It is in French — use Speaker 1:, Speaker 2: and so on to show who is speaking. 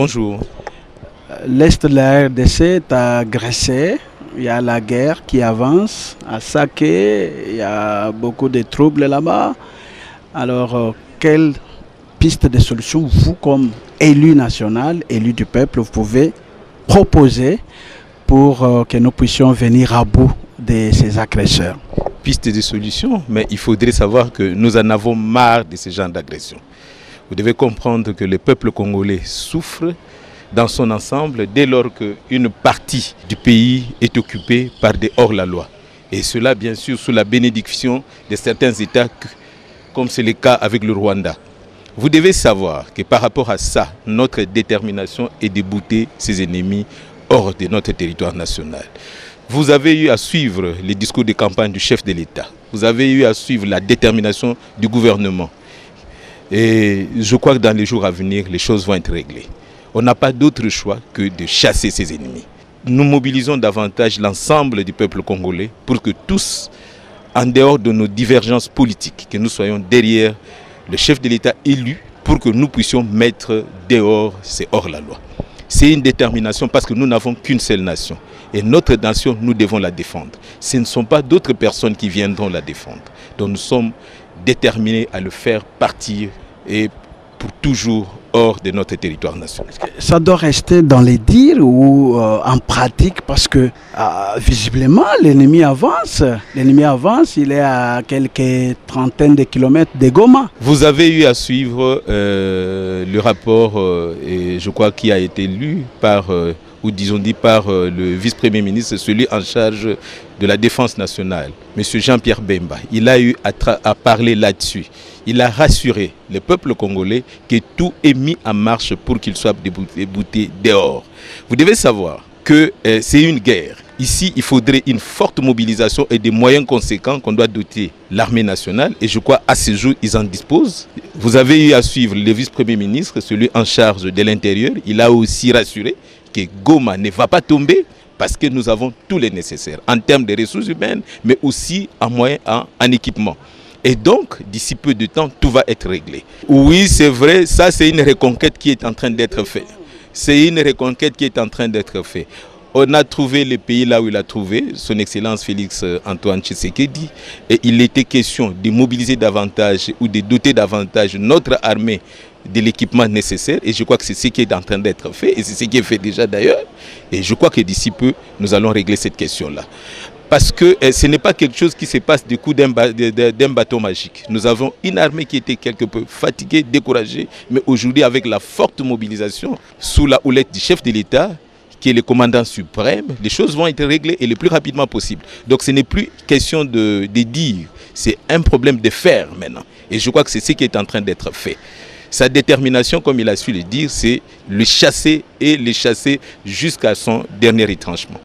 Speaker 1: Bonjour.
Speaker 2: L'Est de la RDC est agressé. Il y a la guerre qui avance à Saké. Il y a beaucoup de troubles là-bas. Alors, quelle piste de solution, vous, comme élu national, élu du peuple, vous pouvez proposer pour que nous puissions venir à bout de ces agresseurs?
Speaker 1: Piste de solution, mais il faudrait savoir que nous en avons marre de ce genre d'agression. Vous devez comprendre que le peuple congolais souffre dans son ensemble dès lors qu'une partie du pays est occupée par des hors-la-loi. Et cela, bien sûr, sous la bénédiction de certains États, comme c'est le cas avec le Rwanda. Vous devez savoir que par rapport à ça, notre détermination est de bouter ses ennemis hors de notre territoire national. Vous avez eu à suivre les discours de campagne du chef de l'État. Vous avez eu à suivre la détermination du gouvernement. Et je crois que dans les jours à venir, les choses vont être réglées. On n'a pas d'autre choix que de chasser ses ennemis. Nous mobilisons davantage l'ensemble du peuple congolais pour que tous, en dehors de nos divergences politiques, que nous soyons derrière le chef de l'État élu pour que nous puissions mettre dehors ces hors-la-loi. C'est une détermination parce que nous n'avons qu'une seule nation. Et notre nation, nous devons la défendre. Ce ne sont pas d'autres personnes qui viendront la défendre. Donc nous sommes déterminés à le faire partir et pour toujours hors de notre territoire national.
Speaker 2: Ça doit rester dans les dires ou en pratique parce que visiblement l'ennemi avance. L'ennemi avance, il est à quelques trentaines de kilomètres de Goma.
Speaker 1: Vous avez eu à suivre le rapport, et je crois qui a été lu par, ou disons dit par le vice-premier ministre, celui en charge de la défense nationale, M. Jean-Pierre Bemba. Il a eu à parler là-dessus. Il a rassuré le peuple congolais que tout est mis en marche pour qu'il soit débouté dehors. Vous devez savoir que c'est une guerre. Ici, il faudrait une forte mobilisation et des moyens conséquents qu'on doit doter l'armée nationale. Et je crois à ce jour, ils en disposent. Vous avez eu à suivre le vice-premier ministre, celui en charge de l'intérieur. Il a aussi rassuré que Goma ne va pas tomber parce que nous avons tous les nécessaires en termes de ressources humaines, mais aussi en moyens, en équipement. Et donc, d'ici peu de temps, tout va être réglé. Oui, c'est vrai, ça c'est une reconquête qui est en train d'être faite. C'est une reconquête qui est en train d'être faite. On a trouvé le pays là où il a trouvé, son Excellence Félix Antoine Tshisekedi, et il était question de mobiliser davantage ou de doter davantage notre armée de l'équipement nécessaire. Et je crois que c'est ce qui est en train d'être fait, et c'est ce qui est fait déjà d'ailleurs. Et je crois que d'ici peu, nous allons régler cette question-là. Parce que ce n'est pas quelque chose qui se passe du coup d'un bâton magique. Nous avons une armée qui était quelque peu fatiguée, découragée, mais aujourd'hui avec la forte mobilisation sous la houlette du chef de l'État, qui est le commandant suprême, les choses vont être réglées et le plus rapidement possible. Donc ce n'est plus question de dire, c'est un problème de faire maintenant. Et je crois que c'est ce qui est en train d'être fait. Sa détermination, comme il a su le dire, c'est le chasser et le chasser jusqu'à son dernier retranchement.